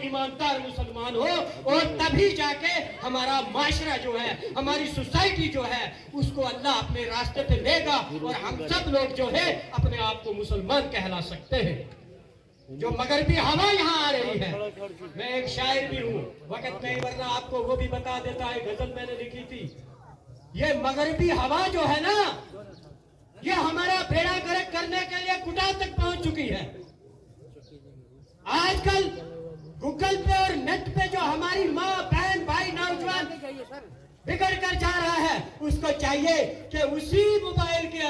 ایماندار مسلمان ہو اور تبھی جا کے ہمارا معاشرہ جو ہے, ہماری سوسائٹی جو ہے, اس کو اللہ اپنے راستے پہ لے گا اور ہم سب لوگ جو ہے اپنے آپ کو مسلمان کہلا سکتے ہیں. جو مغربی ہوا یہاں آ رہی ہے, میں ایک شاعر بھی ہوں, وقت نہیں ورنہ آپ کو وہ بھی بتا دیتا ہے, غزل میں نے لکھی تھی. یہ مغربی ہوا جو ہے نا, یہ ہمارا بیڑا گرک کرنے کے لیے کٹا تک پہنچ چکی ہے. آج کل گوگل پہ اور نیٹ پہ جو ہماری ماں بہن بھائی نوجوان بگڑ کر جا رہا ہے, اس کو چاہیے کہ اسی موبائل کے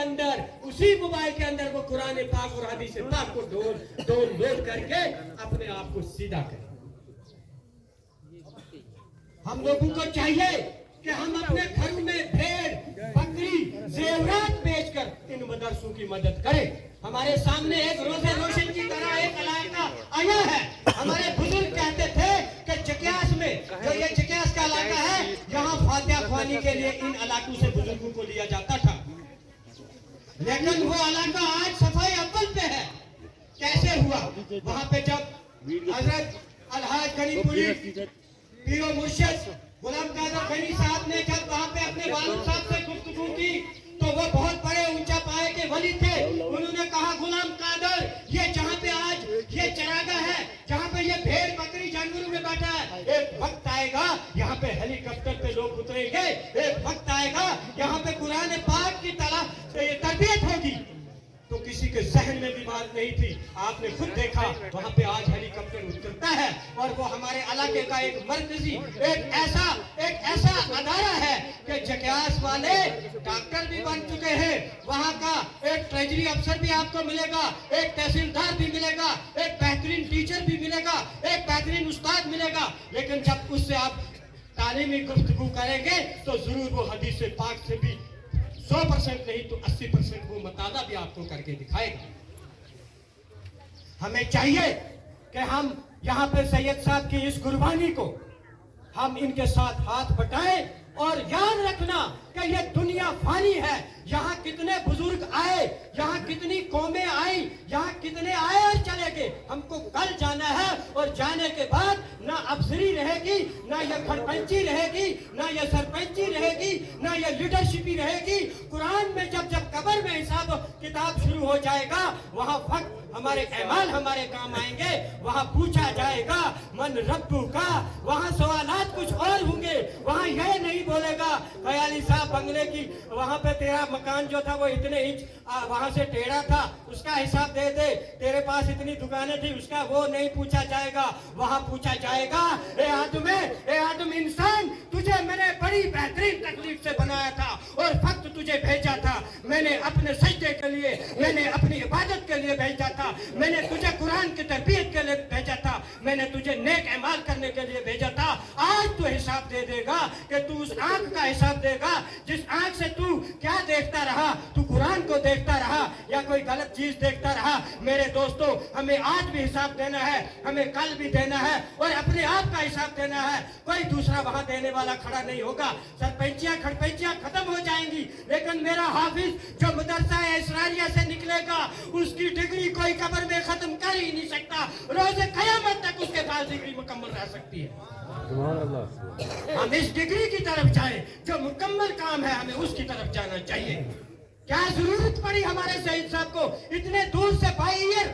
اندر وہ قرآن پاک اور حدیث پاک کو ڈاؤن لوڈ کر کے اپنے آپ کو سیدھا کرے. ہم لوگوں کو چاہیے کہ ہم اپنے گھر میں بھیڑ بکری زیورات بیچ کر ان مدرسوں کی مدد کریں. ہمارے سامنے ایک روزے روشن کی طرح ایک علاقہ آیا ہے. ہمارے بزرگ کہتے تھے کہ چکیاس میں, جو یہ چکیاس کا علاقہ ہے, یہاں فاتحہ خوانی کے لیے ان علاقوں سے بزرگوں کو لیا جاتا تھا. لیکن وہ علاقہ آج صفائی اول پہ ہے. کیسے ہوا؟ وہاں پہ جب حضرت الحاج غنی پوری پیر و مرشد غلام قادر غنی صاحب نے جب وہاں پہ اپنے والد صاحب سے گفتگو کی تو وہ بہت بڑے اونچا پائے کے ولی تھے. انہوں نے کہا, غلام قادر, یہ جہاں پہ آج یہ چراگاہ ہے, جہاں پہ یہ بھیڑ بکری جانوروں میں بیٹھا ہے, ایک وقت آئے گا یہاں پہ ہیلی کاپٹر پہ لوگ اتریں گے, ایک وقت آئے گا یہاں پہ قرآن پاک کی تربیت ہوگی. تو کسی کے ذہن میں بھی بات نہیں تھی. آپ نے خود دیکھا وہاں پہ آج ہیلی کاپٹر اترتا ہے, اور وہ ہمارے علاقے کا ایک مرکزی ایک ایسا ادارہ ہے کہ چکیاس والے ڈاکٹر بھی بن چکے ہیں. وہاں کا ایک ٹریجری افسر بھی آپ کو ملے گا, ایک تحصیلدار بھی ملے گا, ایک بہترین ٹیچر بھی ملے گا, ایک بہترین استاد ملے گا. لیکن جب اس سے آپ تعلیمی گفتگو کریں گے تو ضرور وہ حدیث پاک سے بھی 100% نہیں تو 80% وہ مطالعہ بھی آپ کو کر کے دکھائے گا. ہمیں چاہیے کہ ہم یہاں پہ سید صاحب کی اس قربانی کو ہم ان کے ساتھ ہاتھ بٹائیں, اور یاد رکھنا کہ یہ دنیا فانی ہے. یہاں کتنے بزرگ آئے, یہاں کتنی قومیں آئی, یہاں کتنے آئے اور چلے گئے. ہم کو کل جانا ہے, اور جانے کے بعد نہ افسری رہے گی, نہ یہ کھڑپنچی رہے گی, نہ یہ سرپنچی رہے گی, نہ یہ لیڈرشپی رہے گی. قرآن میں جب قبر میں حساب و کتاب شروع ہو جائے گا, وہاں وقت ہمارے اعمال ہمارے کام آئیں گے. وہاں پوچھا جائے گا من ربو کا, وہاں سوالات کچھ اور ہوں گے. وہاں یہ نہیں بولے گا خیالی صاحب بنگلے کی وہاں پہ تیرا مکان جو تھا وہ اتنے انچ وہاں سے ٹیڑھا تھا, اس کا حساب دے دے. تیرے پاس اتنی دکانیں تھی, اس کا وہ نہیں پوچھا جائے گا. وہاں پوچھا جائے گا, اے آدم انسان, تجھے میں نے بڑی بہترین تکلیف سے بنایا تھا اور وقت تجھے بھیجا تھا. میں نے اپنے سجدے کے لیے, میں نے اپنی عبادت کے لیے بھیجا تھا. میں نے تجھے قرآن کی تربیت کے لیے بھیجا تھا. میں نے تجھے نیک اعمال کرنے کے لیے بھیجا تھا. آج تو حساب دے دے گا کہ تو اس آنکھ کا حساب دے گا جس آنکھ سے تو کیا دیکھتا رہا. تو قرآن کو دیکھتا رہا یا کوئی غلط چیز دیکھتا رہا. میرے دوستو, ہمیں آج بھی حساب دینا ہے, ہمیں کل بھی دینا ہے, اور اپنے آپ کا حساب دینا ہے. کوئی دوسرا وہاں دینے والا کھڑا نہیں ہوگا. سرپنچیاں کھڑپنچیاں ختم ہو جائیں گی, لیکن میرا حافظ جو مدرسہ اسراریہ سے نکلے گا, اس کی ڈگری کوئی قبر میں ختم کر ہی نہیں سکتا. روز قیامت تک اس کے پاس ڈگری مکمل رہ سکتی ہے. ہم اس ڈگری کی طرف جائیں, جو مکمل کام ہے ہمیں اس کی طرف جانا چاہیے. کیا ضرورت پڑی ہمارے سعید صاحب کو اتنے دور سے 22 ایئر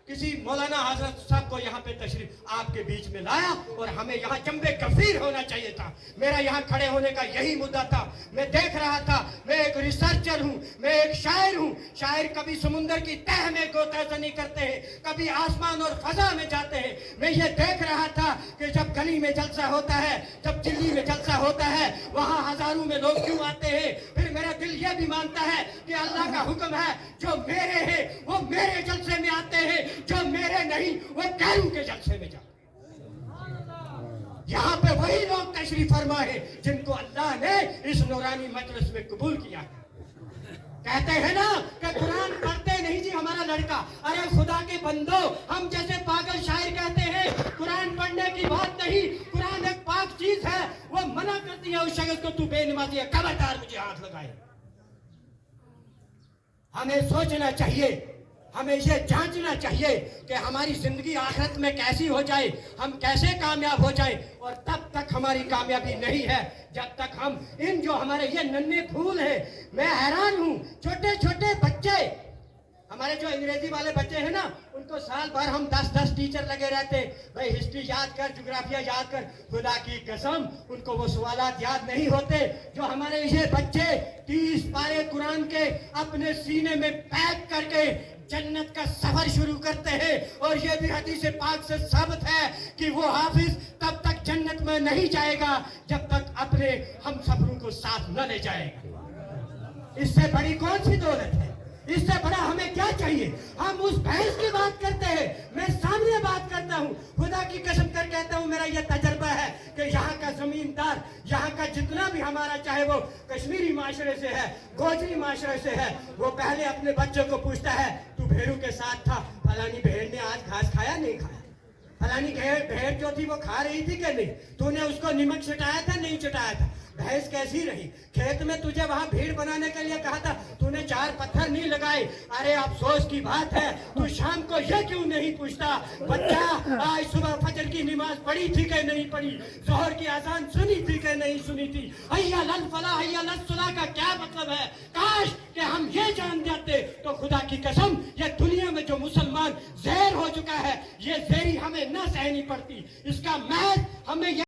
کسی مولانا حضرت صاحب کو یہاں پہ تشریف آپ کے بیچ میں لایا, اور ہمیں یہاں جنبے کفیر ہونا چاہیے تھا. میرا یہاں کھڑے ہونے کا یہی مدعا تھا. میں دیکھ رہا تھا, میں ایک ریسرچر ہوں, میں ایک شاعر ہوں. شاعر کبھی سمندر کی تہ میں گوتہ زنی کرتے ہیں, کبھی آسمان اور فضا میں جاتے ہیں. میں یہ دیکھ رہا تھا کہ جب گلی میں جلسہ ہوتا ہے, جب دلی میں جلسہ ہوتا ہے, وہاں ہزاروں میں لوگ کیوں آتے ہیں. پھر میرا دل یہ بھی مانتا ہے کہ اللہ کا حکم ہے, جو میرے ہیں وہ میرے جلسے میں آتے ہیں, جو میرے نہیں وہ غیروں کے جلسے میں جاتے ہیں. یہاں پہ وہی لوگ تشریف فرما ہے جن کو اللہ نے اس نورانی مجلس میں قبول کیا ہے. کہتے ہیں نا کہ قرآن پڑھتے نہیں جی ہمارا لڑکا. ارے خدا کے بندو, ہم جیسے پاگل شاعر کہتے ہیں قرآن پڑھنے کی بات نہیں, قرآن ایک پاک چیز ہے. وہ منع کرتی ہے اس شخص کو, تو بے نمازی ہے, خبردار مجھے ہاتھ لگائے. ہمیں سوچنا چاہیے, ہمیں یہ جانچنا چاہیے کہ ہماری زندگی آخرت میں کیسی ہو جائے، ہم کیسے کامیاب ہو جائیں، اور تب تک ہماری کامیابی نہیں ہے جب تک ہم ان جو ہمارے یہ ننھے پھول ہیں. میں حیران ہوں، چھوٹے چھوٹے بچے، ہمارے جو انگریزی والے بچے ہیں نا، ان کو سال بھر ہم 10 ٹیچر لگے رہتے ہیں، بھائی ہسٹری یاد کر، جغرافیہ یاد کر. خدا کی قسم ان کو وہ سوالات یاد نہیں ہوتے جو ہمارے یہ بچے 30 پارے قرآن کے اپنے سینے میں پیک کر کے جنت کا سفر شروع کرتے ہیں. اور یہ بھی حدیث پاک سے ثابت ہے کہ وہ حافظ تب تک جنت میں نہیں جائے گا جب تک اپنے ہم سفروں کو ساتھ نہ لے جائے گا. اس سے بڑی کون سی دولت ہے؟ اس سے بڑا ہمیں کیا چاہیے؟ ہم اس بھینس کی بات کرتے ہیں، میں سامنے بات کرتا ہوں. خدا کی قسم کر کہتا ہوں، میرا یہ تجربہ ہے کہ یہاں کا زمیندار، یہاں کا جتنا بھی ہمارا، چاہے وہ کشمیری معاشرے سے ہے، گوجری معاشرے سے ہے، وہ پہلے اپنے بچوں کو پوچھتا ہے تو بھیڑوں کے ساتھ تھا، فلانی بھیڑ نے آج گھاس کھایا نہیں کھایا، فلانی بھیڑ جو تھی وہ کھا رہی تھی کہ نہیں، تو نے اس کو نمک چٹایا تھا نہیں چٹایا تھا، بھینس کیسی رہی، کھیت میں تجھے وہاں بھیڑ بنانے کے لیے کہا تھا، تو نے 4 پتھر نہیں لگائے. ارے افسوس کی بات ہے، تو شام کو یہ کیوں نہیں پوچھتا بچہ آج صبح فجر کی نماز پڑھی تھی کہ نہیں پڑھی، ظہر کی اذان سنی تھی کہ نہیں سنی تھی، حی علی الفلاح حی علی الصلاح کا کیا مطلب ہے؟ کاش کہ ہم یہ جان جاتے تو خدا کی قسم یہ دنیا میں جو مسلمان زہر ہو چکا ہے، یہ زہری ہمیں نہ سہنی پڑتی. اس کا محض ہمیں